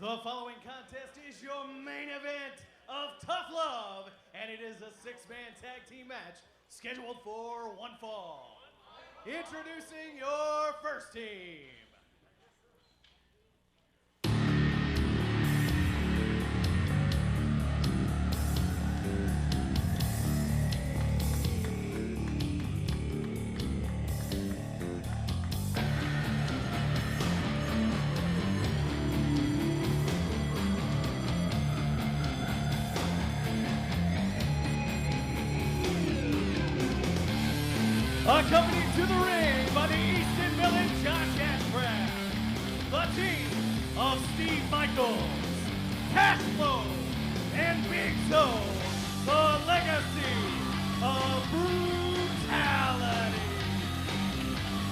The following contest is your main event of Tough Love, and it is a six-man tag team match scheduled for one fall. Introducing your first team. Accompanied to the ring by the Easton Village Josh Ashcraft, the team of Steve Michaels, Cashflow, and Big Toe, the legacy of Brutality.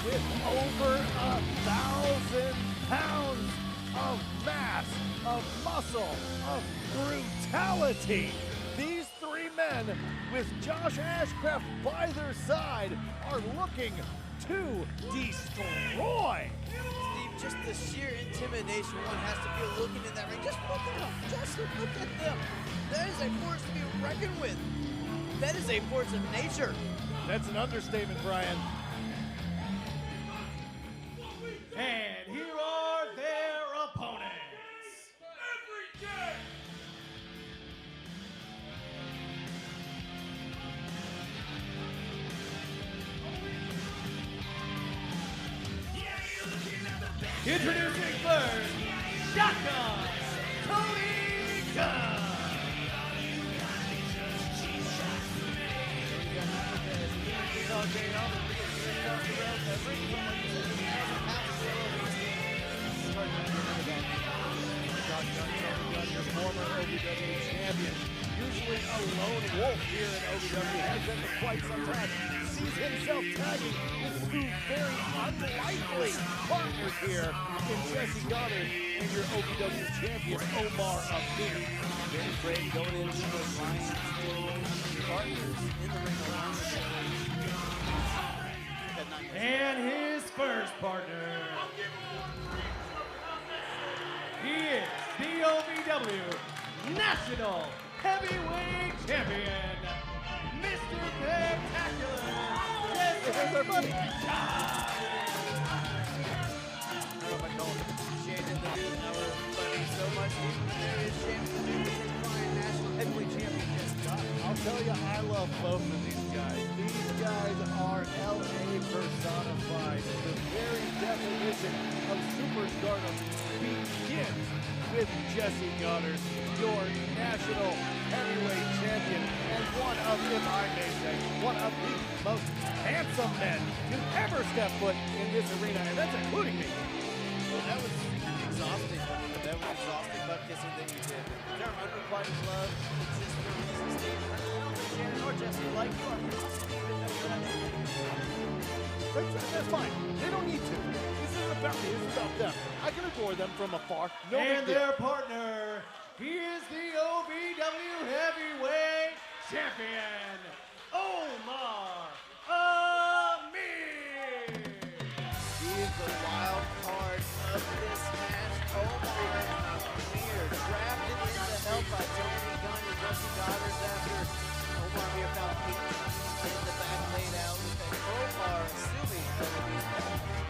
With over 1,000 pounds of mass, of muscle, of brutality. These three men, with Josh Ashcraft by their side, are looking to destroy. Steve, just the sheer intimidation one has to feel looking in that ring. Just look at them. Just look at them. That is a force to be reckoned with. That is a force of nature. That's an understatement, Brian. And here are their opponents. Every day. Introducing first, Shotgun, Tony Gunn. Your former OVW champion, usually a lone wolf here in OVW, has been for quite some time. Sees himself tagging with two very unlikely partners here in Jessie, Godderz and your OVW champion, Omar, Amir. Very brave going into the alliance, partners in the ring alliance. And his first partner, he is the OVW National Heavyweight Champion, Mr. Spectacular. There's our buddy. I don't know if I call him appreciated the dude, I will love him so much. There is champion, the dude is fine national heavyweight champion, Jessie. I'll tell you, I love both of these guys. These guys are LA personified. The very definition of superstardom begins with Jessie Godderz, your national heavyweight champion, and one of, if I may say, one of the most handsome men to ever step foot in this arena, and that's including me. Well, that was exhausting. That was exhausting butt kissing that you did. They're unrequited love. It's just the reason, Steve. I don't know Shannon or Jessie like you. That's fine. They don't need to. This isn't about me. This is about them. I can adore them from afar. No big And deal. their partner, he is the OVW Heavyweight Champion, Omar Amir. He is the wild card of this match. Omar Amir drafted into help by Tony Gunn and Jessie Godderz after Omar Amir found Pete in the back laid out with an Omar assuming that would be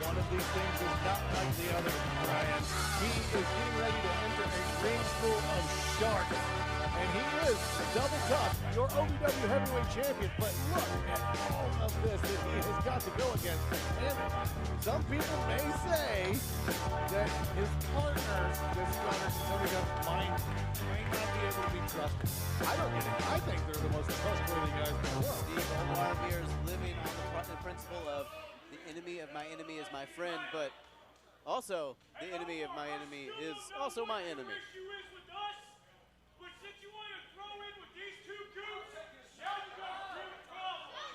One of these things is not like the other, Brian. He is getting ready to enter a ring full of sharks. And he is double tough, your OVW heavyweight champion. But look at all of this that he has got to go against. And some people may say that his partners, Jessie Godderz and Tony Gunn, might not be able to be trusted. I don't get it. I think they're the most trustworthy guys in the world. Steve, Omar Amir is living on the principle of the enemy of my enemy is my friend, but also the enemy of my enemy is also my enemy. Issue is with us, but since you want to throw in with these two goofs, now you got a real problem.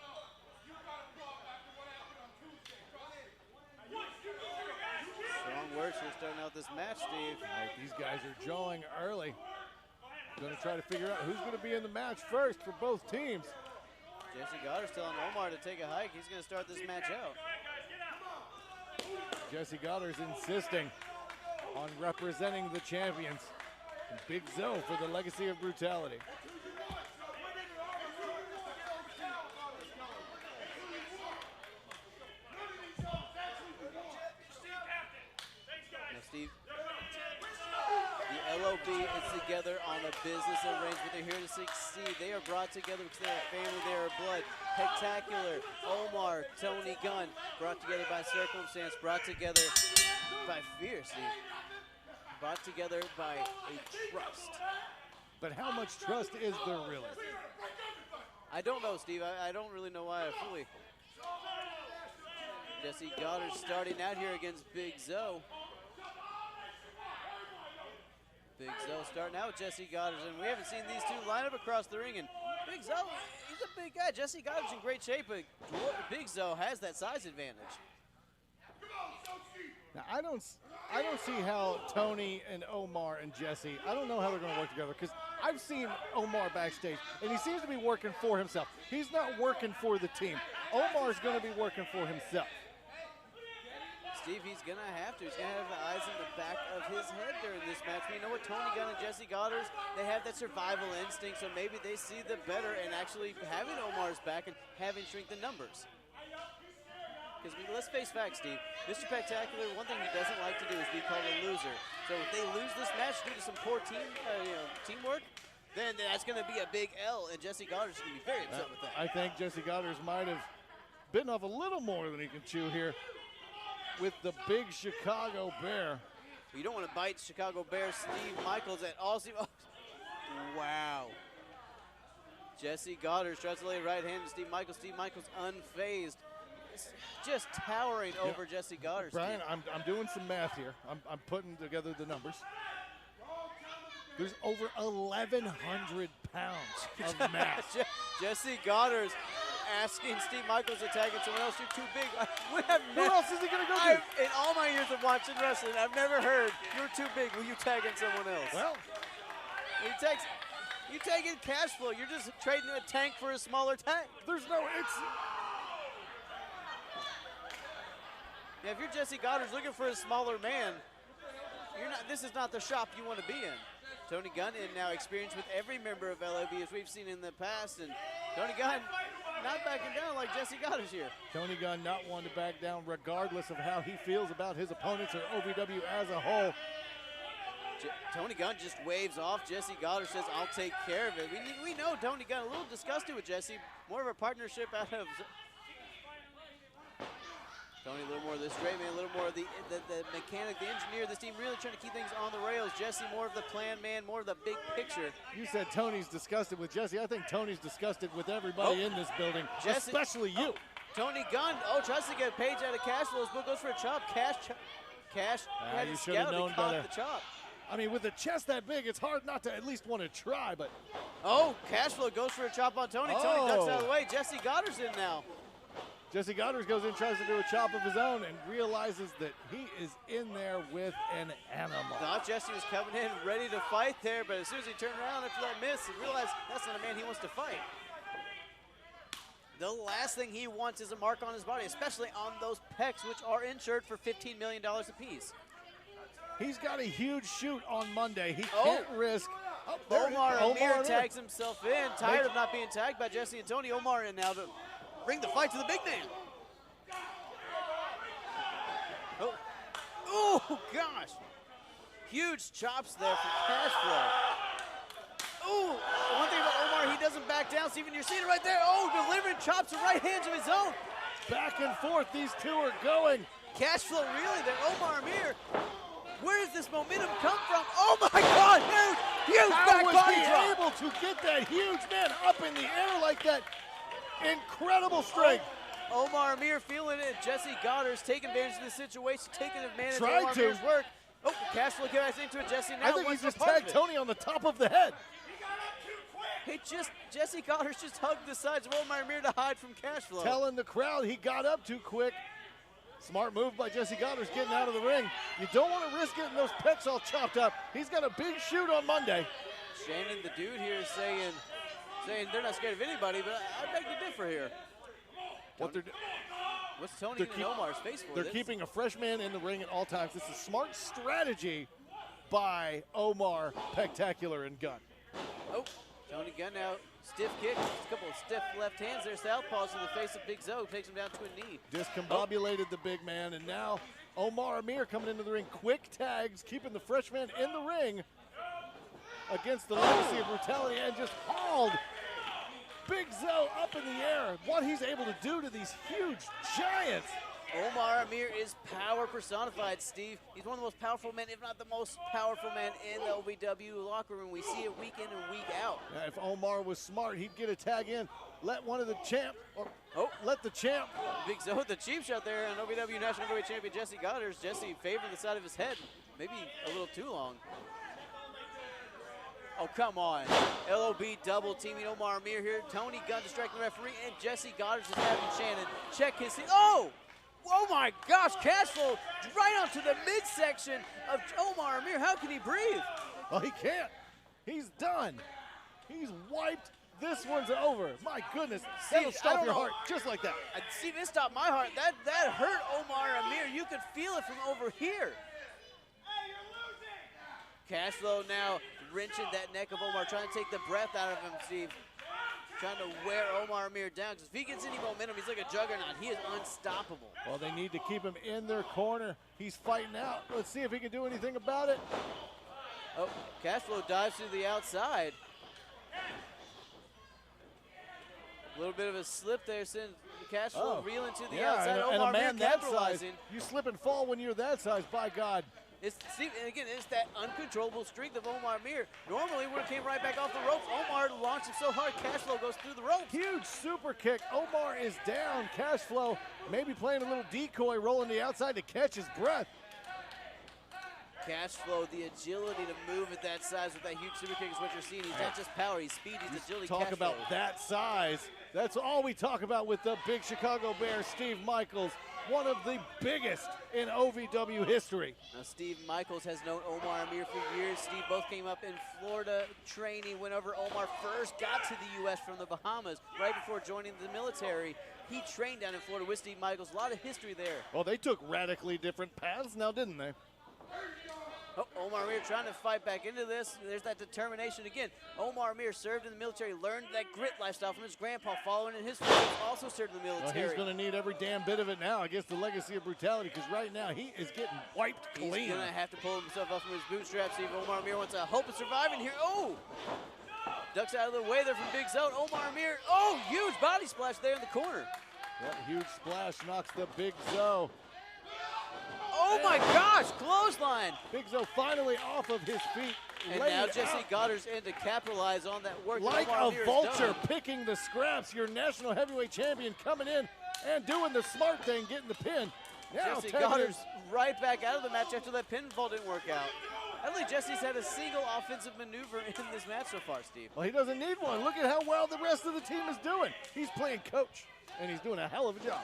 No. You got a problem after what happened on Tuesday. What? You need your ass kicked? Strong words here starting out this match, Steve. All right, these guys are jawing early. Going to try to figure out who's going to be in the match first for both teams. Jessie Godderz telling Omar to take a hike. He's going to start this match out. Jessie Godderz insisting on representing the champions. And Big Zoe for the legacy of Brutality. Now, Steve, the LOB is together on a business arrangement. They're here to succeed. They are brought together because they are family, they are blood. Spectacular, Omar, Tony Gunn, brought together by circumstance, brought together by fear, Steve. Brought together by a trust. But how much trust is there really? I don't know, Steve. I don't really know why I fully. Jessie Godderz starting out here against Big Zoe. Big Zoe starting out with Jessie Godderz, and we haven't seen these two line up across the ring. And Big Zoe, he's a big guy. Jessie Godderz in great shape, but Big Zoe has that size advantage. Now, I don't see how Tony and Omar and Jessie, I don't know how they're going to work together, because I've seen Omar backstage, and he seems to be working for himself. He's not working for the team. Omar's going to be working for himself. Steve, he's going to have to. He's going to have the eyes in the back of his head during this match. We know what Tony Gunn and Jessie Godderz, they have that survival instinct, so maybe they see the better in actually having Omar's back and having shrink the numbers. Because let's face facts, Steve. Mr. Spectacular, one thing he doesn't like to do is be called a loser. So if they lose this match due to some poor teamwork, then that's going to be a big L, and Jessie Godderz is going to be very upset with that. I think Jessie Godderz might have bitten off a little more than he can chew here with the big Chicago Bear. You don't want to bite Chicago Bear Steve Michaels at all. Oh, wow. Jessie Godderz tries to lay a right hand to Steve Michaels. Steve Michaels unfazed. Just towering over Jessie Godderz. Brian, I'm doing some math here. I'm putting together the numbers. There's over 1,100 pounds of mass. Jessie Godderz asking Steve Michaels to tag in someone else. You're too big. Who else is he going to go to? In all my years of watching wrestling, I've never heard, you're too big. Will you tag in someone else? Well, you take in cash flow. You're just trading a tank for a smaller tank. Yeah, if you're Jessie Godderz looking for a smaller man, this is not the shop you want to be in. Tony Gunn in now experience with every member of LOB as we've seen in the past, and Tony Gunn not backing down like Jessie Godderz here. Tony Gunn not one to back down regardless of how he feels about his opponents or OVW as a whole. Tony Gunn just waves off. Jessie Godderz says, I'll take care of it. We know Tony Gunn a little disgusted with Jessie. More of a partnership out of Tony, a little more of the straight man, a little more of the mechanic, the engineer. This team really trying to keep things on the rails. Jessie more of the plan man, more of the big picture. You said Tony's disgusted with Jessie. I think Tony's disgusted with everybody in this building, especially you. Tony Gunn, tries to get a page out of Cash Flow's book, goes for a chop. Cash. You should have known better. The chop. I mean, with a chest that big, it's hard not to at least want to try, but. Cash Flow goes for a chop on Tony. Tony ducks out of the way. Jessie Godderz in now. Jessie Godderz goes in, tries to do a chop of his own, and realizes that he is in there with an animal. Thought Jessie was coming in ready to fight there, but as soon as he turned around after that miss, he realized that's not a man he wants to fight. The last thing he wants is a mark on his body, especially on those pecs, which are insured for $15 million apiece. He's got a huge shoot on Monday. He can't risk. Omar Amir tags himself in, tired of not being tagged by Jessie and Tony. Omar in now to bring the fight to the big man. Oh, gosh. Huge chops there from Cash Flow. One thing about Omar, he doesn't back down. Steven, you're seeing it right there. Delivering chops to right hands of his own. Back and forth, these two are going. Cash Flow really there. Omar Amir. Where does this momentum come from? Oh my God, huge back body drop. How was he able to get that huge man up in the air like that? Incredible strength. Omar Amir feeling it. Jessie Godderz taking advantage of the situation, taking advantage of Omar Amir's work. Cash Flow gets into it. Jessie now I think he just tagged Tony on the top of the head. Jessie Godderz just hugged the sides of Omar Amir to hide from Cash Flow. Telling the crowd he got up too quick. Smart move by Jessie Godderz getting out of the ring. You don't want to risk getting those pecs all chopped up. He's got a big shoot on Monday. Shannon, the dude here, is saying they're not scared of anybody, but I beg to differ here. What's Tony and Omar's face for? They're keeping a fresh man in the ring at all times. This is smart strategy by Omar, Spectacular, and Gunn. Oh, Tony Gunn now, stiff kick, just a couple of stiff left hands there, southpaws to the face of Big Zo, takes him down to a knee. Discombobulated the big man, and now Omar Amir coming into the ring. Quick tags, keeping the freshman in the ring against the legacy of Brutality, and just hauled Big Zo up in the air. What he's able to do to these huge giants. Omar Amir is power personified, Steve. He's one of the most powerful men, if not the most powerful man in the OVW locker room. We see it week in and week out. Yeah, if Omar was smart, he'd get a tag in, let one of the champ, or let the champ. Big Zo with the cheap shot there, and OVW National Heavyweight Champion Jessie Godderz. Jessie favored the side of his head, maybe a little too long. Oh, come on. LOB double teaming Omar Amir here. Tony Gunn distracting the referee, and Jessie Godderz is having Shannon check his seat. Oh! Oh my gosh, cash flow right onto the midsection of Omar Amir. How can he breathe? Well, he can't. He's done. He's wiped. This one's over. My goodness, that'll stop your heart just like that. See, this stopped my heart. That hurt Omar Amir. You could feel it from over here. Cash flow now wrenching that neck of Omar, trying to take the breath out of him, Steve. Trying to wear Omar Amir down, because if he gets any momentum, he's like a juggernaut. He is unstoppable. Well, they need to keep him in their corner. He's fighting out. Let's see if he can do anything about it. Oh, Cashflow dives to the outside. A little bit of a slip there, sends Cashflow reeling to the outside. And Omar a man Amir that capitalizing. size, you slip and fall when you're that size, by God. Steve, and again, it's that uncontrollable strength of Omar Amir. Normally, when it came right back off the ropes, Omar launched him so hard, Cashflow goes through the ropes. Huge super kick. Omar is down. Cashflow maybe playing a little decoy, rolling to the outside to catch his breath. Cashflow, the agility to move at that size with that huge super kick is what you're seeing. He's not just power, he's speed, he's agility. Talk Cashflow. about that size. That's all we talk about with the big Chicago Bear, Steve Michaels. One of the biggest in OVW history. Now, Steve Michaels has known Omar Amir for years. Steve both came up in Florida training whenever Omar first got to the U.S. from the Bahamas, right before joining the military. He trained down in Florida with Steve Michaels. A lot of history there. Well, they took radically different paths now, didn't they? Oh, Omar Amir trying to fight back into this. There's that determination again. Omar Amir served in the military, learned that grit lifestyle from his grandpa, following in his footsteps, also served in the military. Well, he's going to need every damn bit of it now against the legacy of Brutality, because right now he is getting wiped clean. He's going to have to pull himself up from his bootstraps. See if Omar Amir wants a hope of surviving here. Oh! Ducks out of the way there from Big Zo. Omar Amir, oh, huge body splash there in the corner. That huge splash knocks the Big Zo. Oh my gosh, clothesline. Big Zo finally off of his feet. And now Jessie Godderz in to capitalize on that work. Like Omar a Amir vulture picking the scraps. Your national heavyweight champion coming in and doing the smart thing, getting the pin. Now Jessie Godderz right back out of the match after that pinfall didn't work out. I don't think Jessie's had a single offensive maneuver in this match so far, Steve. Well, he doesn't need one. Look at how well the rest of the team is doing. He's playing coach, and he's doing a hell of a job.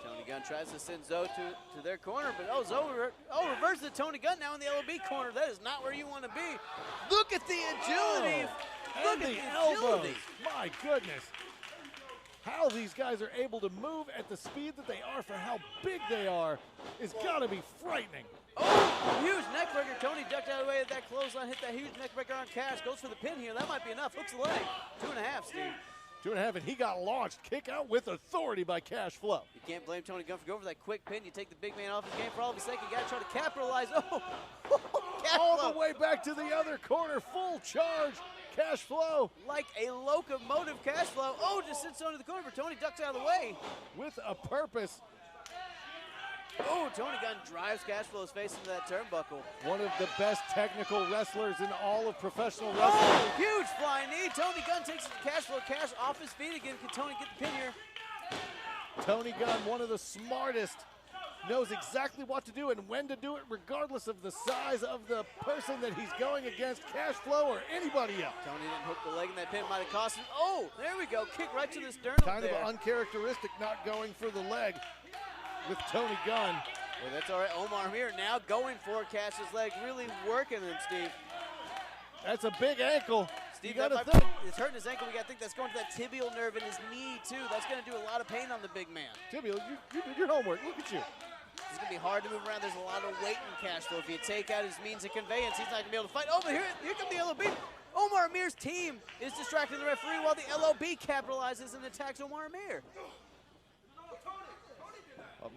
Tony Gunn tries to send Zo to their corner, but Zo reverses to Tony Gunn now in the LOB corner. That is not where you want to be. Look at the agility. Look at the elbows. agility. My goodness. How these guys are able to move at the speed that they are for how big they are is got to be frightening. Oh, huge neckbreaker. Tony ducked out of the way of that clothesline, hit that huge neckbreaker on Cash. Goes for the pin here. That might be enough. Hooks the leg. 2.5, Steve. 2.5, and he got launched. Kick out with authority by Cash Flow. You can't blame Tony Gunn for going for that quick pin. You take the big man off his game for all of a second. You got to try to capitalize. Oh, all the way back to the other corner. Full charge. Cash Flow. Like a locomotive, Cash Flow. Oh, just sits Tony to the corner, but Tony ducks out of the way. With a purpose. Oh, Tony Gunn drives Cash Flow's face into that turnbuckle. One of the best technical wrestlers in all of professional wrestling. Oh, huge flying knee. Tony Gunn takes it to Cash Flow. Cash off his feet again. Can Tony get the pin here? Tony Gunn, one of the smartest, knows exactly what to do and when to do it, regardless of the size of the person that he's going against, Cash Flow or anybody else. Tony didn't hook the leg, and that pin might have cost him. Oh, there we go. Kick right to the sternum Kind there. of uncharacteristic not going for the leg with Tony Gunn. Well, that's all right. Omar Amir now going for Cash's leg, really working him, Steve. That's a big ankle. Steve, you gotta think. it's hurting his ankle. We got to think that's going to that tibial nerve in his knee, too. That's going to do a lot of pain on the big man. Tibial, you did your homework. Look at you. He's going to be hard to move around. There's a lot of weight in Cash Flow. If you take out his means of conveyance, he's not going to be able to fight. Oh, but here comes the LOB. Omar Amir's team is distracting the referee while the LOB capitalizes and attacks Omar Amir.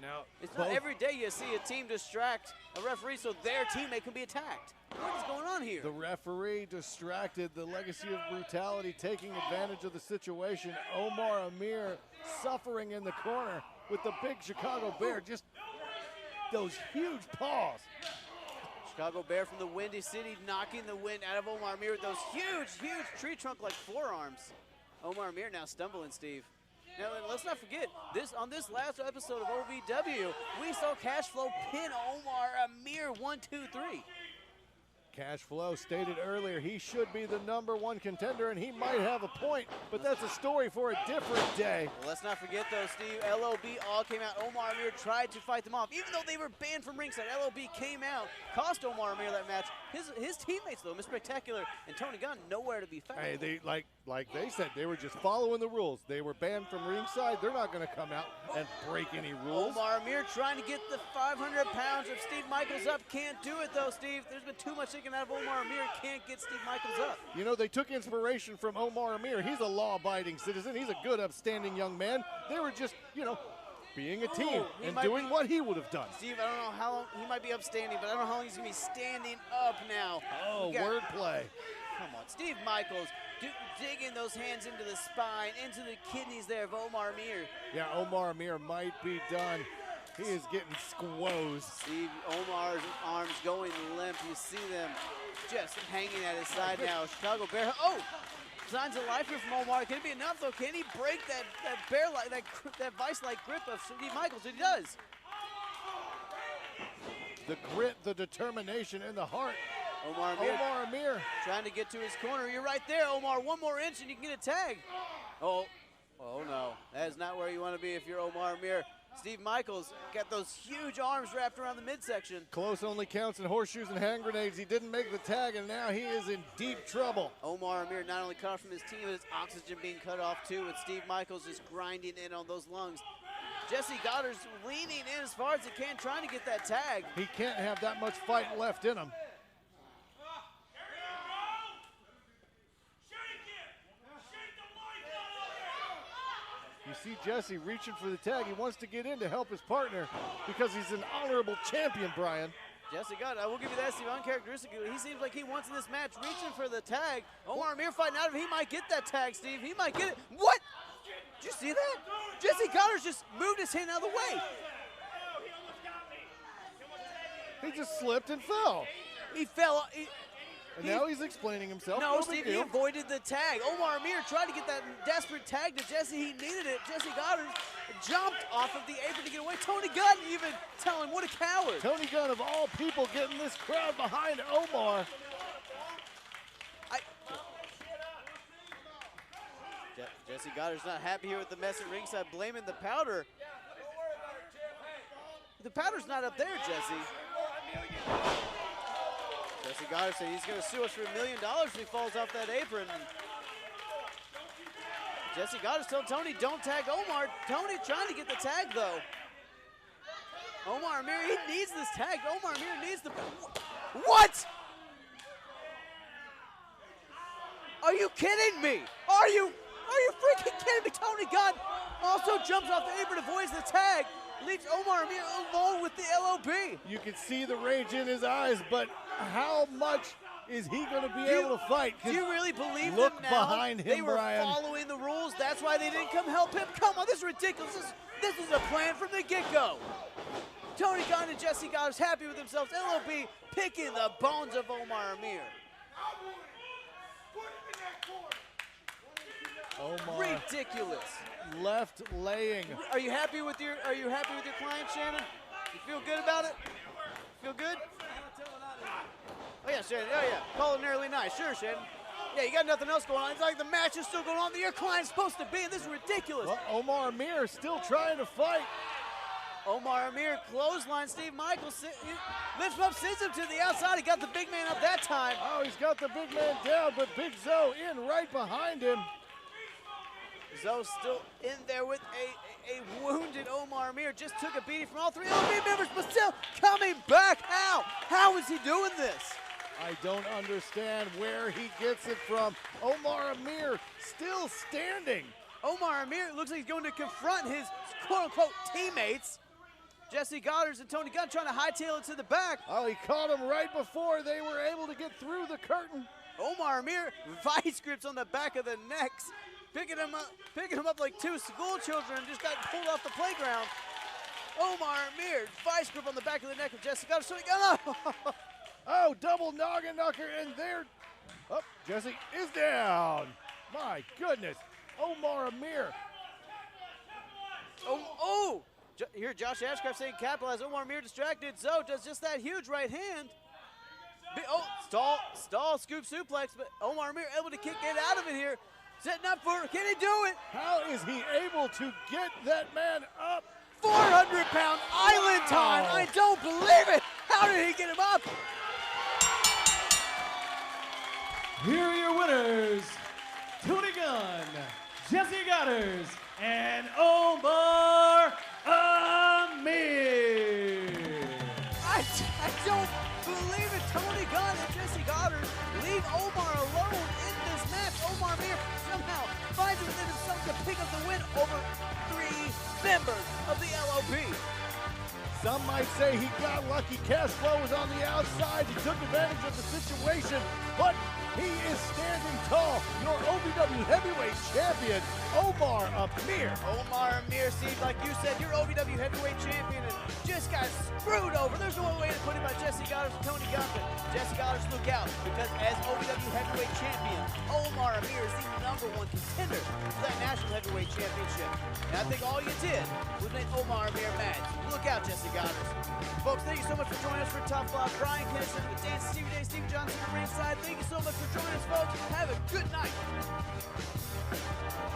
Now, it's not every day you see a team distract a referee so their teammate can be attacked. What is going on here? The referee distracted. The legacy of brutality taking advantage of the situation. Omar Amir suffering in the corner with the big Chicago Bear. Just those huge paws. Chicago Bear from the Windy City knocking the wind out of Omar Amir with those huge, huge tree trunk-like forearms. Omar Amir now stumbling, Steve. Now, let's not forget, on this last episode of OVW, we saw Cash Flow pin Omar Amir 1, 2, 3. Cash Flow stated earlier he should be the #1 contender, and he might have a point, but that's a story for a different day. Well, let's not forget, though, Steve, LOB all came out. Omar Amir tried to fight them off. Even though they were banned from ringside, LOB came out, cost Omar Amir that match. His teammates, though, Miss Spectacular and Tony Gunn, nowhere to be found. Hey, they like they said, they were just following the rules. They were banned from ringside. They're not going to come out and break any rules. Omar Amir trying to get the 500 pounds of Steve Michaels up. Can't do it, though, Steve. There's been too much taken out of Omar Amir. Can't get Steve Michaels up. You know, they took inspiration from Omar Amir. He's a law-abiding citizen. He's a good, upstanding young man. They were just, you know, being a team and doing what he would have done. Steve, I don't know how long, he might be upstanding, but I don't know how long he's going to be standing up now. Oh, wordplay. Come on, Steve Michaels digging those hands into the spine, into the kidneys there of Omar Amir. Yeah, Omar Amir might be done. He is getting squozed. Steve, Omar's arms going limp. You see them just hanging at his side now. Chicago Bear. Oh! Signs of life here from Omar. Can it be enough, though? Can he break that bear-like, that vice-like grip of Steve Michaels? And he does. The grit, the determination, and the heart. Omar Amir trying to get to his corner. You're right there, Omar. One more inch and you can get a tag. Oh no. That is not where you want to be if you're Omar Amir. Steve Michaels got those huge arms wrapped around the midsection. Close only counts in horseshoes and hand grenades. He didn't make the tag, and now he is in deep trouble. Omar Amir not only cut off from his team, but his oxygen being cut off too, with Steve Michaels just grinding in on those lungs. Jessie Godderz leaning in as far as he can, trying to get that tag. He can't have that much fight left in him. You see Jessie reaching for the tag. He wants to get in to help his partner because he's an honorable champion, Brian. Jessie Godderz, I will give you that, Steve, uncharacteristically. He seems like he wants in this match, reaching for the tag. Omar Amir fighting out of it. He might get that tag, Steve. He might get it. What? Did you see that? Jessie Godderz just moved his hand out of the way. He just slipped and fell. He fell. And now he's explaining himself. No, Steve, he avoided the tag. Omar Amir tried to get that desperate tag to Jessie. He needed it. Jessie Godderz jumped off of the apron to get away. Tony Gunn even telling him, what a coward. Tony Gunn, of all people, getting this crowd behind Omar. Jessie Godderz not happy here with the mess at ringside, blaming the powder. The powder's not up there, Jessie. Jessie Godderz said he's going to sue us for $1 million if he falls off that apron. Jessie Godderz told Tony, don't tag Omar. Tony trying to get the tag, though. Omar Amir, he needs this tag. Omar Amir needs the... What? Are you kidding me? Are you freaking kidding me? Tony Gunn also jumps off the apron, avoids the tag, leaves Omar Amir alone with the LOB. You can see the rage in his eyes, but how much is he going to be able to fight? Do you really believe look them now? Behind him, they were Brian. following the rules. That's why they didn't come help him. Come on, this is ridiculous. This is a plan from the get-go. Tony Gunn and Jessie Godderz happy with themselves. LOB picking the bones of Omar Amir. Omar ridiculous. Left laying. Are you happy with your client, Shannon? You feel good about it? Feel good? Oh yeah, Shannon. Oh yeah. Culinarily nice. Sure, Shannon. Yeah, you got nothing else going on. It's like the match is still going on that your client's supposed to be, and this is ridiculous. Well, Omar Amir still trying to fight. Omar Amir clothesline Steve Michaels, lifts him up, sends him to the outside. He got the big man up that time. Oh, he's got the big man down, but Big Zo in right behind him. Zoe still in there with a wounded Omar Amir. Just took a beating from all three LB members, but still coming back out. How is he doing this? I don't understand where he gets it from. Omar Amir still standing. Omar Amir looks like he's going to confront his quote-unquote teammates. Jessie Godderz and Tony Gunn trying to hightail it to the back. Oh, he caught him right before they were able to get through the curtain. Omar Amir, vice grips on the back of the necks, picking him up like two school children, just got pulled off the playground. Omar Amir, vice grip on the back of the neck of Jessie Godderz. Tony Gunn. Oh, double noggin knocker, and there. Oh, Jessie is down. My goodness. Omar Amir. Here, Josh Ashcraft saying capitalize. Omar Amir distracted. Zoe does just that huge right hand. Stall, scoop suplex, but Omar Amir able to get out of it here. Setting up for it. Can he do it? How is he able to get that man up? 400-pound island time. I don't believe it. How did he get him up? Here are your winners, Tony Gunn, Jessie Godderz, and Omar Amir. I don't believe it. Tony Gunn and Jessie Godderz leave Omar alone in this match. Omar Amir somehow finds it within himself to pick up the win over three members of the LOP. Some might say he got lucky. Cash flow was on the outside. He took advantage of the situation, but he is standing tall. Your OVW Heavyweight Champion, Omar Amir. Omar Amir seems like you said, your OVW Heavyweight Champion and just got screwed over. There's no way to put it by Jessie Godderz and Tony Gunn, but Jessie Godderz, look out, because as OVW Heavyweight Champion, Omar Amir is the #1 contender for that National Heavyweight Championship. And I think all you did was make Omar Amir mad. Look out, Jessie Godderz. Folks, thank you so much for joining us for Tough Love. Brian Kennison, with Dan Stevie Day, Steve Johnson at ringside. Thank you so much for joining us, folks. Have a good night.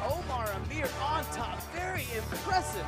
Omar Amir on top. Very impressive.